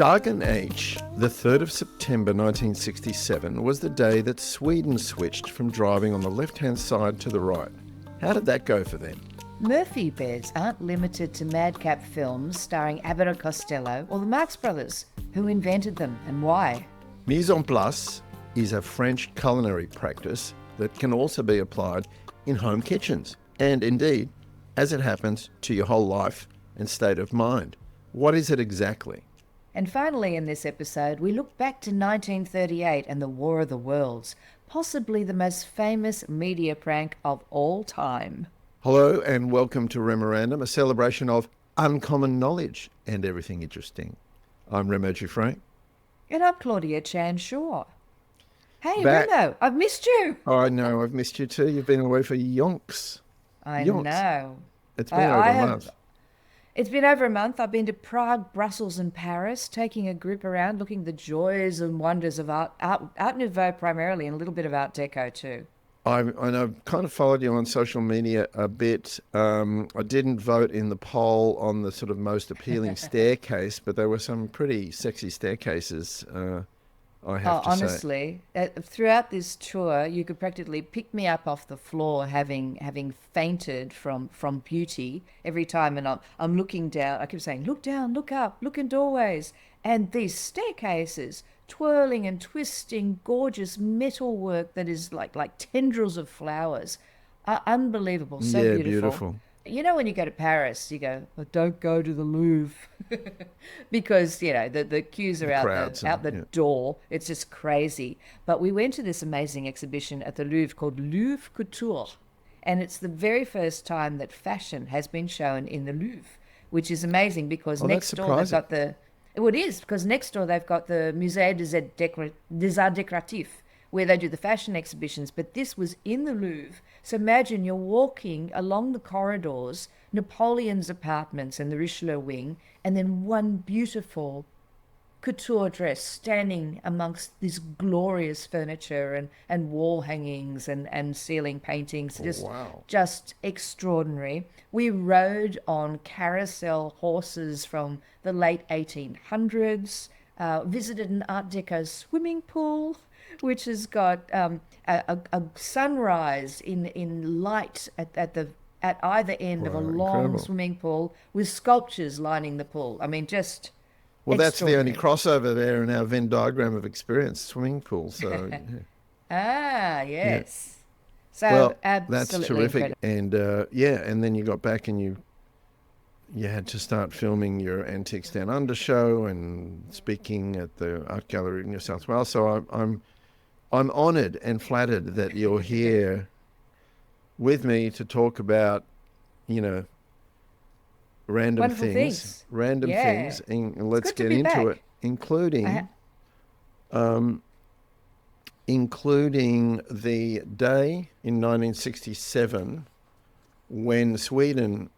Dagen H, the 3rd of September 1967, was the day that Sweden switched from driving on the left-hand side to the right. How did that go for them? Murphy beds aren't limited to madcap films starring Abbott and Costello or the Marx brothers. Who invented them and why? Mise en place is a French culinary practice that can also be applied in home kitchens and indeed, as it happens, to your whole life and state of mind. What is it exactly? And finally in this episode, we look back to 1938 and the War of the Worlds, possibly the most famous media prank of all time. Hello and welcome to REMORANDOM, a celebration of uncommon knowledge and everything interesting. I'm Remo Frank. And I'm Claudia Chan Shaw. Hey, Back. Remo, I've missed you. Oh, I know, I've missed you too. You've been away for yonks. I Yonks. know. It's been over a month. It's been over a month. I've been to Prague, Brussels and Paris, taking a group around, looking at the joys and wonders of Art Nouveau primarily, and a little bit of Art Deco too. I've kind of followed you on social media a bit. I didn't vote in the poll on the sort of most appealing staircase, but there were some pretty sexy staircases, I have to honestly, throughout this tour, you could practically pick me up off the floor, having fainted from beauty every time. And I'm looking down. I keep saying, "Look down, look up, look in doorways," and these staircases twirling and twisting, gorgeous metalwork that is like tendrils of flowers, are unbelievable. So yeah, beautiful. You know, when you go to Paris, you go, "Oh, don't go to the Louvre," because, you know, the queues are out the door. It's just crazy. But we went to this amazing exhibition at the Louvre called Louvre Couture. And it's the very first time that fashion has been shown in the Louvre, which is amazing because next door they've got it is, because next door they've got the Musée des Arts Décoratifs, where they do the fashion exhibitions, but this was in the Louvre. So imagine you're walking along the corridors, Napoleon's apartments and the Richelieu wing, and then one beautiful couture dress standing amongst this glorious furniture and wall hangings and ceiling paintings. Just extraordinary. We rode on carousel horses from the late 1800s, visited an Art Deco swimming pool, which has got a sunrise in light at either end of a long incredible swimming pool with sculptures lining the pool. I mean, just that's the only crossover there in our Venn diagram of experience, swimming pool. So yes. Yeah. So well, absolutely that's terrific. Incredible. And and then you got back and you had to start filming your Antiques Down Under show and speaking at the Art Gallery in New South Wales. So I'm honoured and flattered that you're here with me to talk about, random things. And let's get into it, including the day in 1967 when Sweden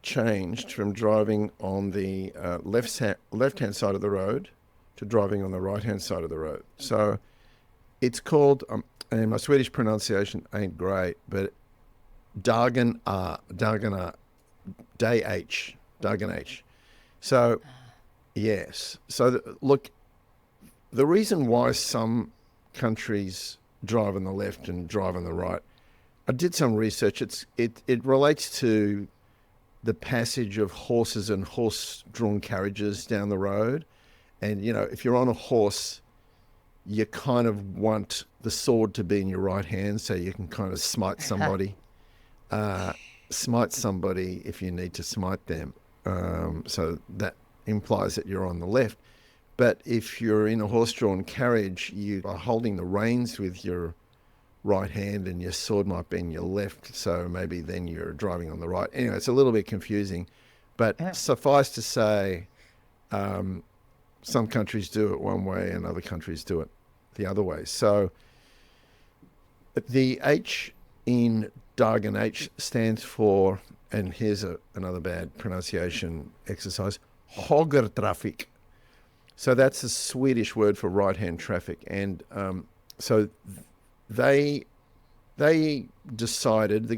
changed from driving on the left-hand side of the road to driving on the right-hand side of the road. So it's called, and my Swedish pronunciation ain't great, but Dagen H. So, yes. So, look, the reason why some countries drive on the left and drive on the right, I did some research. It relates to the passage of horses and horse-drawn carriages down the road. And, if you're on a horse, you kind of want the sword to be in your right hand so you can kind of smite somebody. Smite somebody if you need to smite them. So that implies that you're on the left. But if you're in a horse-drawn carriage, you are holding the reins with your right hand and your sword might be in your left. So maybe then you're driving on the right. Anyway, it's a little bit confusing. But suffice to say, some countries do it one way and other countries do it the other way. So the H in Dagen H stands for, and here's another bad pronunciation exercise, högertrafik. So that's a Swedish word for right-hand traffic. And so the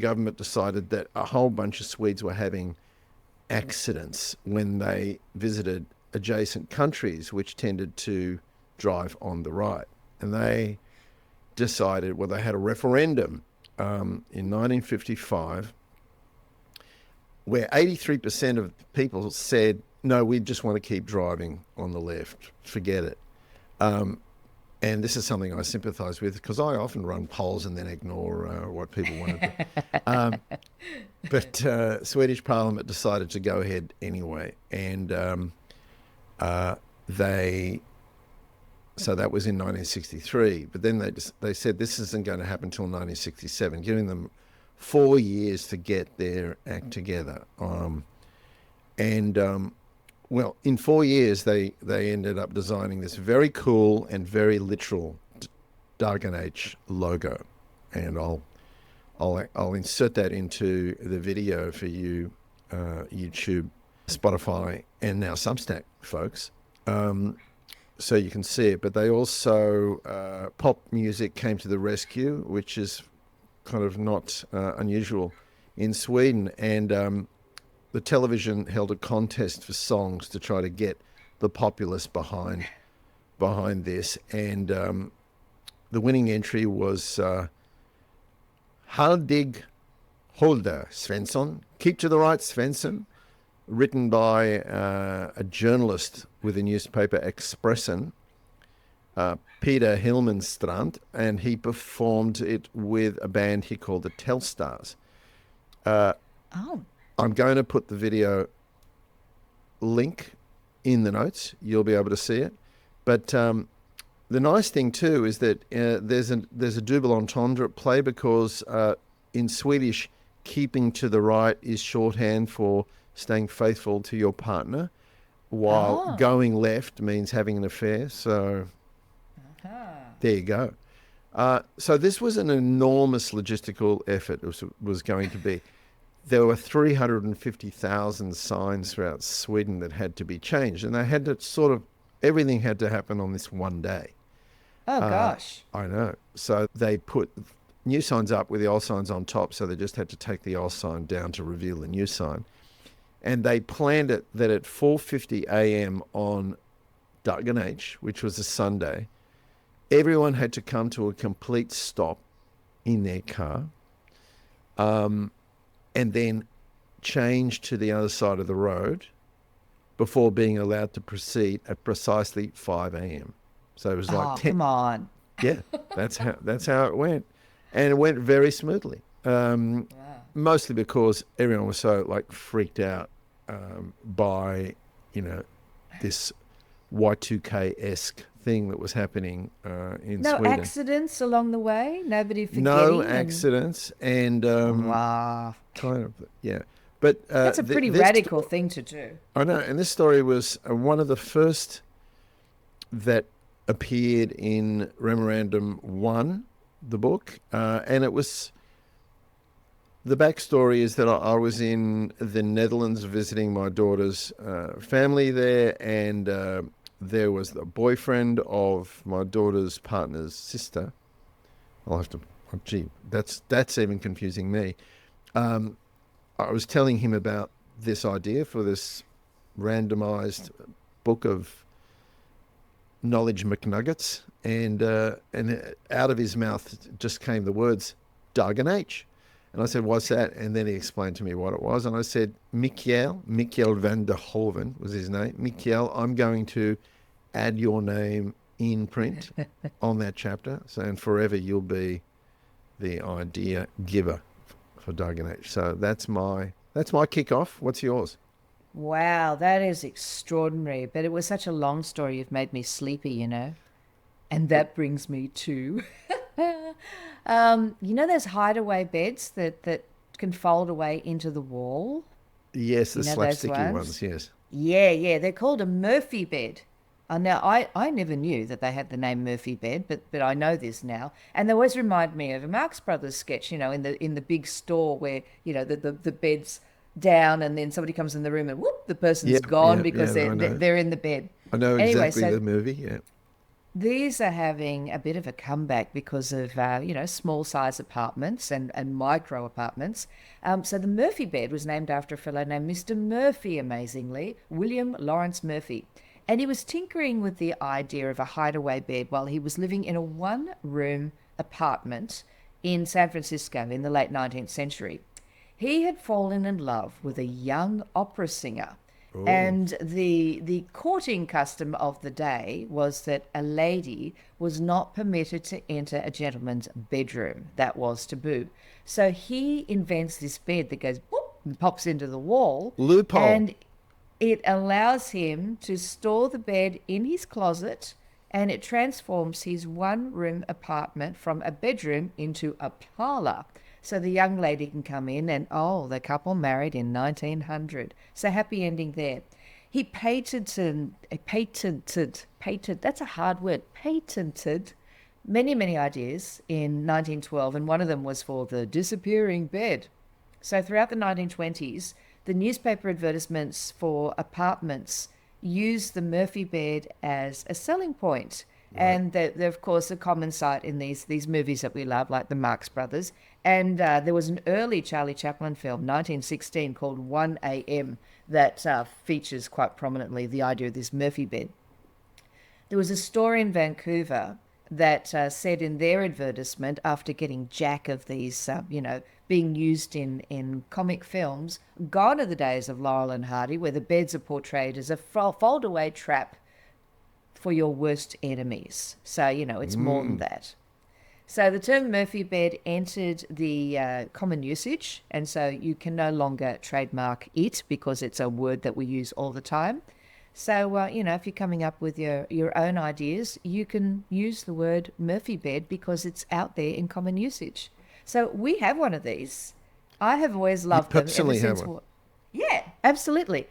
government decided that a whole bunch of Swedes were having accidents when they visited adjacent countries which tended to drive on the right. And they decided, well, they had a referendum in 1955 where 83% of people said, no, we just want to keep driving on the left. Forget it. And this is something I sympathise with because I often run polls and then ignore what people want to do. But Swedish Parliament decided to go ahead anyway. And so that was in 1963. But then they said this isn't going to happen until 1967, giving them 4 years to get their act together. Well, in 4 years, they ended up designing this very cool and very literal Dagen H logo, and I'll insert that into the video for you, YouTube, Spotify, and now Substack, folks, so you can see it. But they also pop music came to the rescue, which is kind of not unusual in Sweden, and the television held a contest for songs to try to get the populace behind this, and the winning entry was Haldig Holder Svensson, Keep to the Right Svensson, written by a journalist with the newspaper Expressen, Peter Hillmanstrand, and he performed it with a band he called the Telstars. I'm going to put the video link in the notes. You'll be able to see it. But the nice thing too is that there's a double entendre at play, because in Swedish, keeping to the right is shorthand for staying faithful to your partner, while going left means having an affair. So there you go. So this was an enormous logistical effort. It was going to be. There were 350,000 signs throughout Sweden that had to be changed, and they had to everything had to happen on this one day. Oh, gosh. I know. So they put new signs up with the old signs on top, so they just had to take the old sign down to reveal the new sign. And they planned it that at 4:50 a.m. on Dagen H, which was a Sunday, everyone had to come to a complete stop in their car. And then change to the other side of the road before being allowed to proceed at precisely 5 a.m. So it was like 10. Come on. Yeah, that's how it went, and it went very smoothly. Mostly because everyone was so freaked out by this Y2K-esque thing that was happening in Sweden. No accidents along the way? Nobody forgetting? No accidents, and wow. Kind of, yeah. But that's a pretty radical thing to do. I know, and this story was one of the first that appeared in REMORANDOM 1, the book, and it was... The backstory is that I was in the Netherlands visiting my daughter's family there, and there was the boyfriend of my daughter's partner's sister. I'll have to... Oh, gee, that's even confusing me. I was telling him about this idea for this randomized book of knowledge McNuggets, and out of his mouth just came the words Dagen H. And I said, what's that? And then he explained to me what it was. And I said, Michiel van der Hoven was his name. Michiel, I'm going to add your name in print on that chapter. So, and forever you'll be the idea giver for Dagen H. So that's my kickoff. What's yours? Wow, that is extraordinary. But it was such a long story. You've made me sleepy, And that brings me to... those hideaway beds that can fold away into the wall? Yes, the slapsticky ones, yes. Yeah. They're called a Murphy bed. Now, I never knew that they had the name Murphy bed, but I know this now. And they always remind me of a Marx Brothers sketch, in the big store where, the bed's down and then somebody comes in the room and whoop, the person's gone because they're in the bed. I know exactly the movie, yeah. These are having a bit of a comeback because of, small size apartments and micro apartments. So the Murphy bed was named after a fellow named Mr. Murphy, amazingly, William Lawrence Murphy. And he was tinkering with the idea of a hideaway bed while he was living in a one-room apartment in San Francisco in the late 19th century. He had fallen in love with a young opera singer. Oh. And the courting custom of the day was that a lady was not permitted to enter a gentleman's bedroom. That was taboo. So he invents this bed that goes boop and pops into the wall. Loophole. And it allows him to store the bed in his closet, and it transforms his one-room apartment from a bedroom into a parlor. So the young lady can come in and, the couple married in 1900. So happy ending there. He patented, that's a hard word, patented many, many ideas in 1912, and one of them was for the disappearing bed. So throughout the 1920s, the newspaper advertisements for apartments used the Murphy bed as a selling point. Right. And they're, of course, a common sight in these movies that we love, like the Marx Brothers. And there was an early Charlie Chaplin film, 1916, called 1 A.M., that features quite prominently the idea of this Murphy bed. There was a store in Vancouver that said in their advertisement, after getting jack of these, being used in comic films, gone are the days of Laurel and Hardy, where the beds are portrayed as a fold-away trap for your worst enemies. So, it's more than that. So the term Murphy bed entered the common usage, and so you can no longer trademark it because it's a word that we use all the time. So, if you're coming up with your own ideas, you can use the word Murphy bed because it's out there in common usage. So we have one of these. I have always loved them. Personally have one. Yeah, absolutely.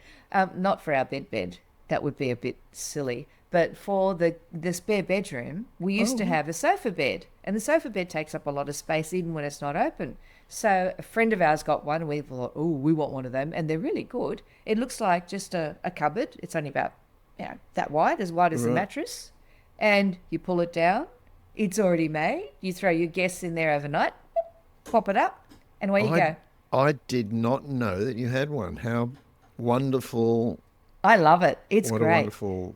Not for our bed. That would be a bit silly. But for the spare bedroom, we used to have a sofa bed. And the sofa bed takes up a lot of space even when it's not open. So a friend of ours got one and we thought, we want one of them. And they're really good. It looks like just a cupboard. It's only about that wide as the mattress. And you pull it down. It's already made. You throw your guests in there overnight, pop it up, and away you go. I did not know that you had one. How wonderful. I love it. It's what great. What a wonderful...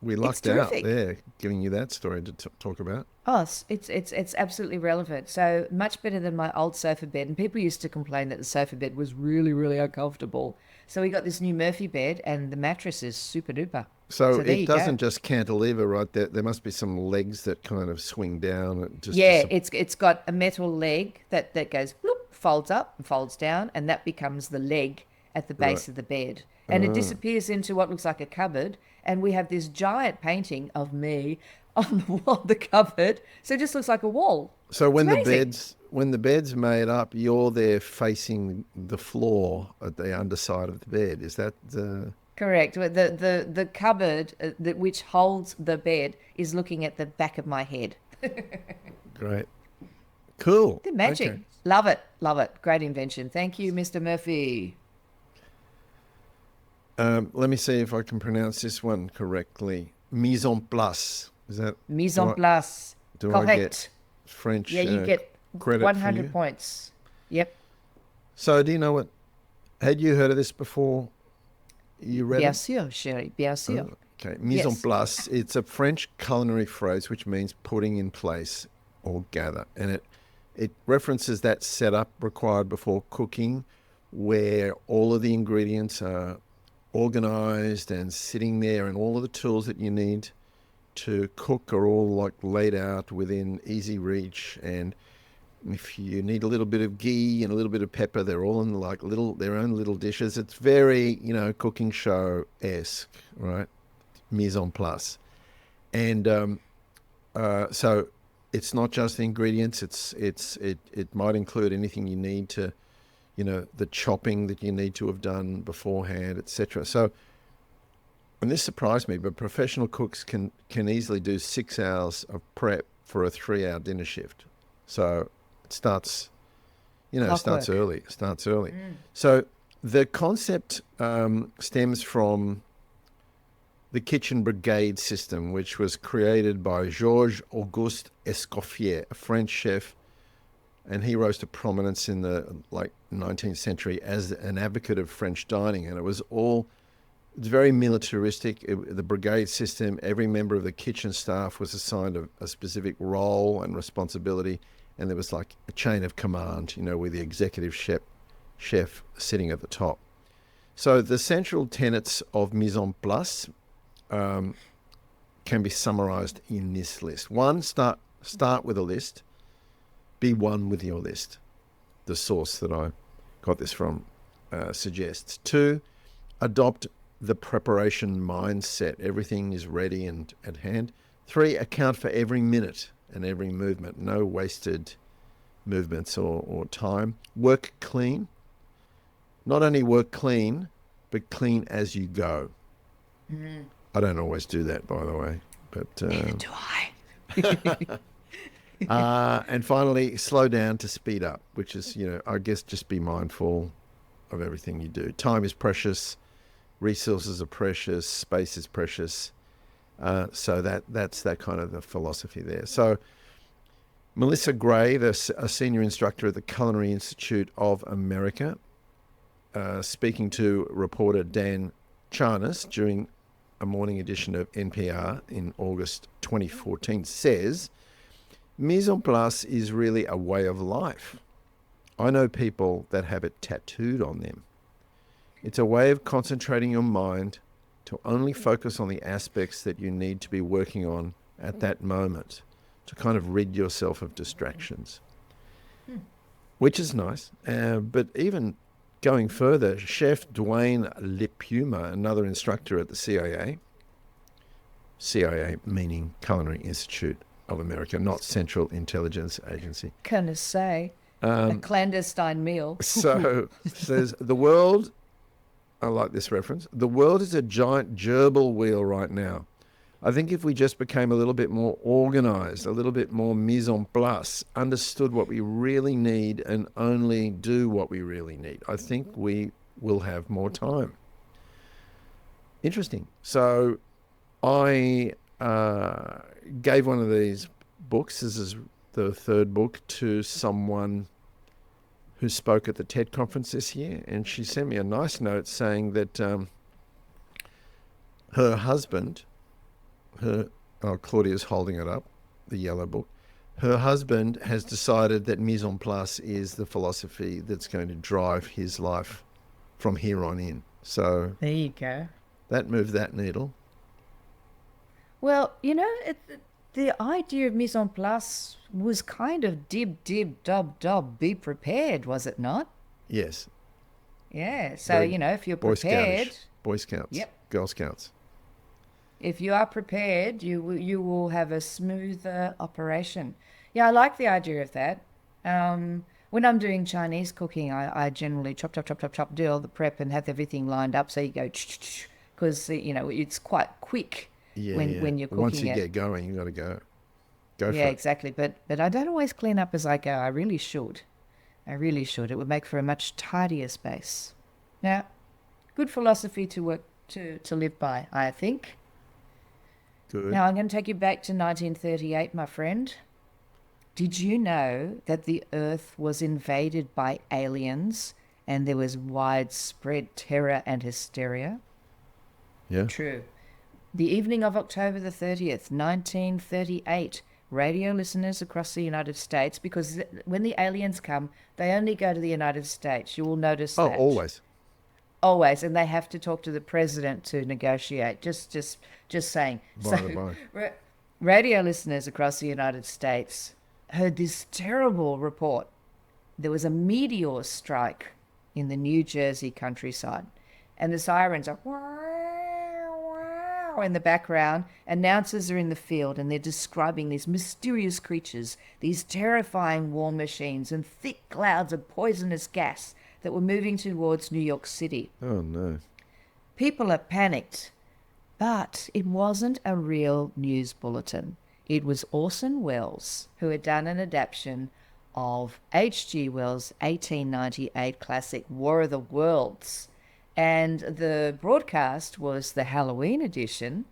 We lucked out there giving you that story to talk about. Oh, it's absolutely relevant. So much better than my old sofa bed. And people used to complain that the sofa bed was really, really uncomfortable. So we got this new Murphy bed and the mattress is super duper. So it doesn't just cantilever, right? There must be some legs that kind of swing down. It's got a metal leg that goes bloop, folds up and folds down, and that becomes the leg at the base of the bed. And it disappears into what looks like a cupboard. And we have this giant painting of me on the wall of the cupboard. So it just looks like a wall. So when the bed's made up, you're there facing the floor at the underside of the bed. Is that the... Correct. The cupboard which holds the bed is looking at the back of my head. Great. Cool. The magic. Okay. Love it. Great invention. Thank you, Mr. Murphy. Let me see if I can pronounce this one correctly. Mise en place. Is that Mise en place? Do Correct. I get French Yeah, you get credit 100 points. Yep. So do you know what? Had you heard of this before? You read Bien it? sûr, chérie. Bien sûr. Okay. Mise en place. It's a French culinary phrase which means putting in place or gather. And it references that setup required before cooking where all of the ingredients are organized and sitting there, and all of the tools that you need to cook are all like laid out within easy reach. And if you need a little bit of ghee and a little bit of pepper, they're all in like their own little dishes. It's very, cooking show-esque, right? Mise en place. And so it's not just the ingredients. It might include anything you need to, the chopping that you need to have done beforehand, etc. So, and this surprised me, but professional cooks can easily do 6 hours of prep for a 3-hour dinner shift. So it starts, starts early. So the concept stems from the kitchen brigade system, which was created by Georges Auguste Escoffier, a French chef, and he rose to prominence in the 19th century as an advocate of French dining. And it was all it's very militaristic. The brigade system, every member of the kitchen staff was assigned a specific role and responsibility, and there was like a chain of command, with the executive chef sitting at the top. So the central tenets of mise en place can be summarized in this list. One, start with a list. Be one with your list. The source that I got this from suggests. Two, adopt the preparation mindset. Everything is ready and at hand. Three, account for every minute and every movement. No wasted movements or time. Work clean. Not only work clean, but clean as you go. Mm. I don't always do that, by the way. But neither do I. And finally, slow down to speed up, which is, I guess just be mindful of everything you do. Time is precious. Resources are precious. Space is precious. So that's that kind of the philosophy there. So Melissa Gray, a senior instructor at the Culinary Institute of America, speaking to reporter Dan Charnas during a morning edition of NPR in August 2014, says, mise en place is really a way of life. I know people that have it tattooed on them. It's a way of concentrating your mind to only focus on the aspects that you need to be working on at that moment, to kind of rid yourself of distractions, which is nice. But even going further, Chef Dwayne Lipuma, another instructor at the CIA meaning Culinary Institute of America, not Central Intelligence Agency. Gonna say, a clandestine meal. So says, the world, I like this reference, the world is a giant gerbil wheel right now. I think if we just became a little bit more organized, a little bit more mise en place, understood what we really need and only do what we really need, I think we will have more time. Interesting. So I gave one of these books, this is the third book, to someone who spoke at the TED conference this year, and she sent me a nice note saying that her husband, Claudia's holding it up, the yellow book, her husband has decided that mise en place is the philosophy that's going to drive his life from here on in. So there you go. That moved that needle. Well, the idea of mise en place was kind of dib, dub, be prepared, was it not? Yes. Yeah. So, if you're prepared. Boy Scouts. Yep. Girl Scouts. If you are prepared, you will have a smoother operation. Yeah, I like the idea of that. When I'm doing Chinese cooking, I generally chop, do all the prep and have everything lined up. So you go, because, it's quite quick when you're cooking it. Once you get going, you got to go for it. Yeah, exactly. But I don't always clean up as I go. I really should. It would make for a much tidier space. Now, good philosophy to work to live by, I think. Good. Now, I'm going to take you back to 1938, my friend. Did you know that the Earth was invaded by aliens and there was widespread terror and hysteria? Yeah. True. The evening of October the 30th, 1938, radio listeners across the United States, because when the aliens come, they only go to the United States. You will notice that. Oh, always. Always, and they have to talk to the president to negotiate. Just saying. Bye. Radio listeners across the United States heard this terrible report. There was a meteor strike in the New Jersey countryside, and the sirens are in the background. Announcers are in the field, and they're describing these mysterious creatures, these terrifying war machines, and thick clouds of poisonous gas that were moving towards New York City. Oh, no. People are panicked, but it wasn't a real news bulletin. It was Orson Welles who had done an adaptation of H.G. Wells' 1898 classic War of the Worlds. And the broadcast was the Halloween edition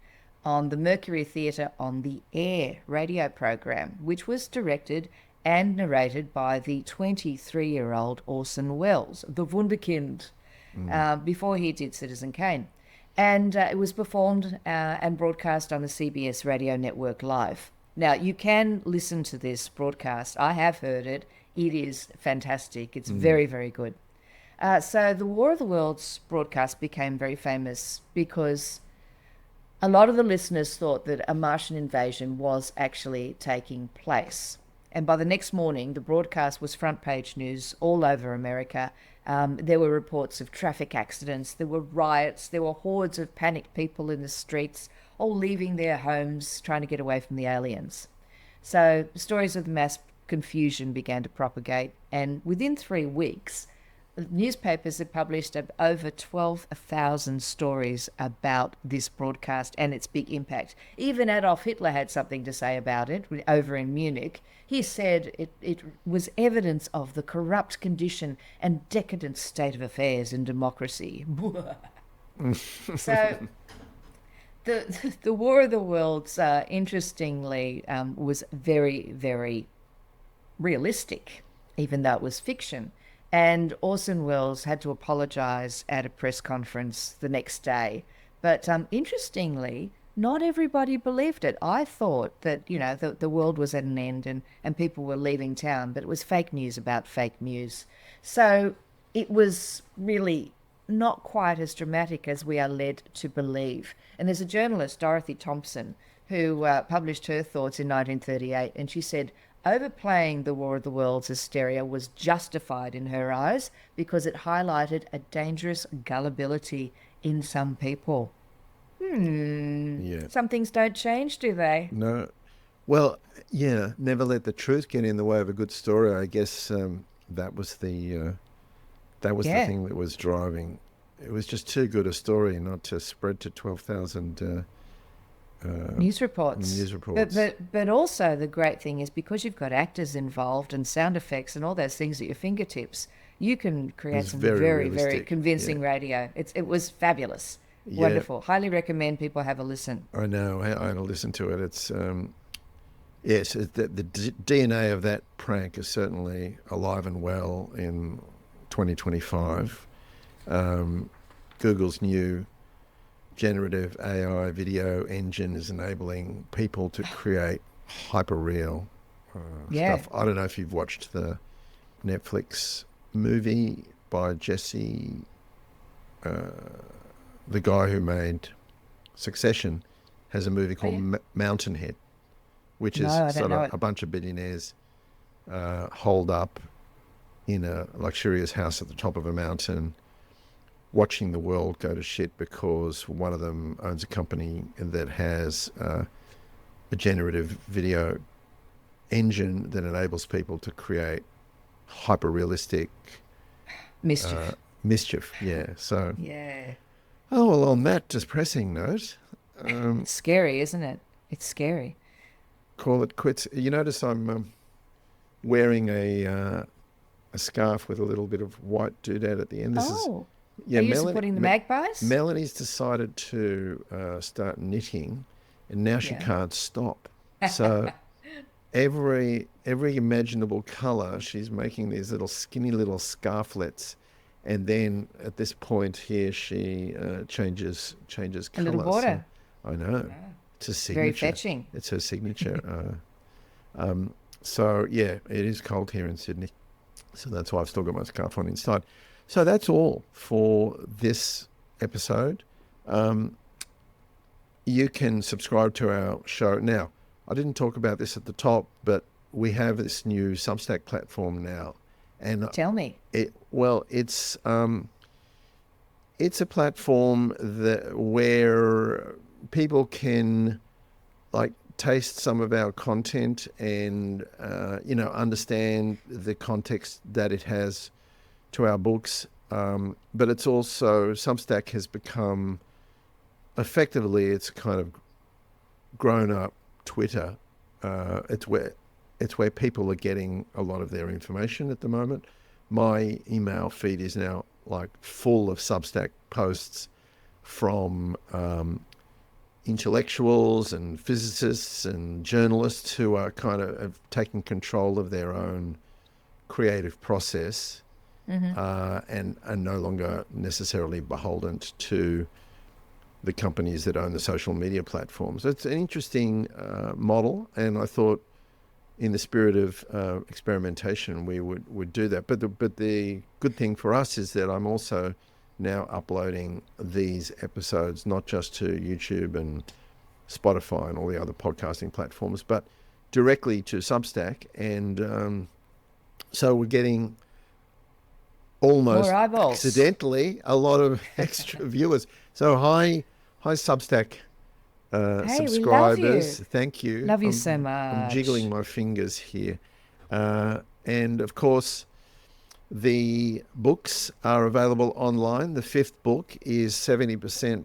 on the Mercury Theatre on the Air radio program, which was directed and narrated by the 23-year-old Orson Welles, the Wunderkind, before he did Citizen Kane. And it was performed and broadcast on the CBS radio network live. Now, you can listen to this broadcast. I have heard it. It is fantastic. It's very, very good. So the War of the Worlds broadcast became very famous because a lot of the listeners thought that a Martian invasion was actually taking place. And by the next morning, the broadcast was front page news all over America. There were reports of traffic accidents, there were riots, there were hordes of panicked people in the streets, all leaving their homes, trying to get away from the aliens. So stories of mass confusion began to propagate, and within 3 weeks, newspapers had published over 12,000 stories about this broadcast and its big impact. Even Adolf Hitler had something to say about it over in Munich. He said it was evidence of the corrupt condition and decadent state of affairs in democracy. So the War of the Worlds, interestingly, was very, very realistic, even though it was fiction. And Orson Welles had to apologize at a press conference the next day. But interestingly, not everybody believed it. I thought that, the world was at an end and people were leaving town, but it was fake news about fake news. So it was really not quite as dramatic as we are led to believe. And there's a journalist, Dorothy Thompson, who published her thoughts in 1938, and she said, overplaying the War of the Worlds hysteria was justified in her eyes because it highlighted a dangerous gullibility in some people. Yeah. Some things don't change, do they? No. Well, yeah, never let the truth get in the way of a good story. I guess that was the thing that was driving. It was just too good a story not to spread to 12,000 news reports. But also the great thing is because you've got actors involved and sound effects and all those things at your fingertips, you can create some very, very convincing radio. It was fabulous. Yeah. Wonderful. Highly recommend people have a listen. I know. I had to listen to it. It's yes, the DNA of that prank is certainly alive and well in 2025. Google's new generative AI video engine is enabling people to create hyper-real stuff. I don't know if you've watched the Netflix movie by Jesse, the guy who made Succession, has a movie called Mountainhead, which is sort of a bunch of billionaires holed up in a luxurious house at the top of a mountain, watching the world go to shit because one of them owns a company that has a generative video engine that enables people to create hyper-realistic mischief. Yeah. So. Yeah. Oh, well, on that depressing note. It's scary, isn't it? It's scary. Call it quits. You notice I'm wearing a scarf with a little bit of white doodad at the end. This is. Yeah, are you supporting the magpies? Melanie's decided to start knitting, and now she can't stop. So every imaginable colour, she's making these little skinny little scarflets, and then at this point here, she changes colour. A little border. So, I know. Yeah. It's a signature. Very fetching. It's her signature. So yeah, it is cold here in Sydney, so that's why I've still got my scarf on inside. So that's all for this episode. You can subscribe to our show. Now, I didn't talk about this at the top, but we have this new Substack platform now. And tell me. It's a platform where people can taste some of our content and understand the context that it has to our books, but it's also, Substack has become effectively, it's kind of grown up Twitter. It's where people are getting a lot of their information at the moment. My email feed is now full of Substack posts from intellectuals and physicists and journalists who are kind of have taken control of their own creative process. Mm-hmm. And are no longer necessarily beholden to the companies that own the social media platforms. It's an interesting model, and I thought in the spirit of experimentation we would do that. But the good thing for us is that I'm also now uploading these episodes not just to YouTube and Spotify and all the other podcasting platforms, but directly to Substack, and so we're getting almost accidentally a lot of extra viewers. So hi Substack subscribers. We love you. Thank you. Love you so much. I'm jiggling my fingers here. And of course, the books are available online. The 5th book is 70%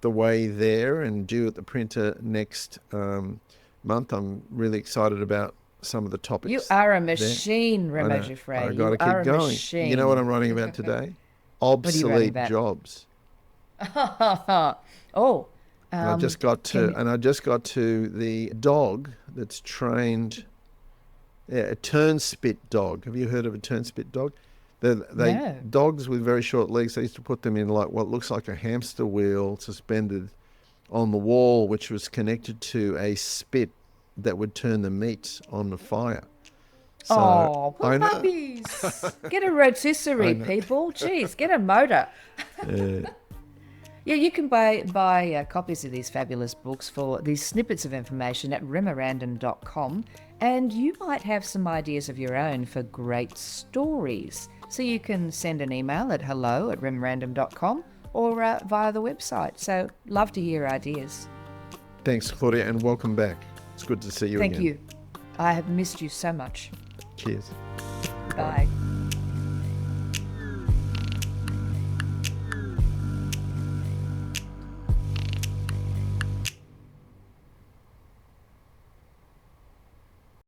the way there and due at the printer next month. I'm really excited about some of the topics. You are a machine, Remo Giuffre. I got to keep going. Machine. You know what I'm writing about today? Obsolete jobs. Oh. I just got to the dog that's trained. Yeah, a turnspit dog. Have you heard of a turnspit dog? No. Dogs with very short legs. They used to put them in like what looks like a hamster wheel suspended on the wall, which was connected to a spit that would turn the meat on the fire. So, poor puppies. Get a rotisserie, people. Jeez, get a motor. Yeah, you can buy copies of these fabulous books for these snippets of information at REMORANDOM.com, and you might have some ideas of your own for great stories. So you can send an email at hello@remorandom.com or via the website. So love to hear ideas. Thanks, Claudia, and welcome back. It's good to see you again. Thank you. I have missed you so much. Cheers. Bye.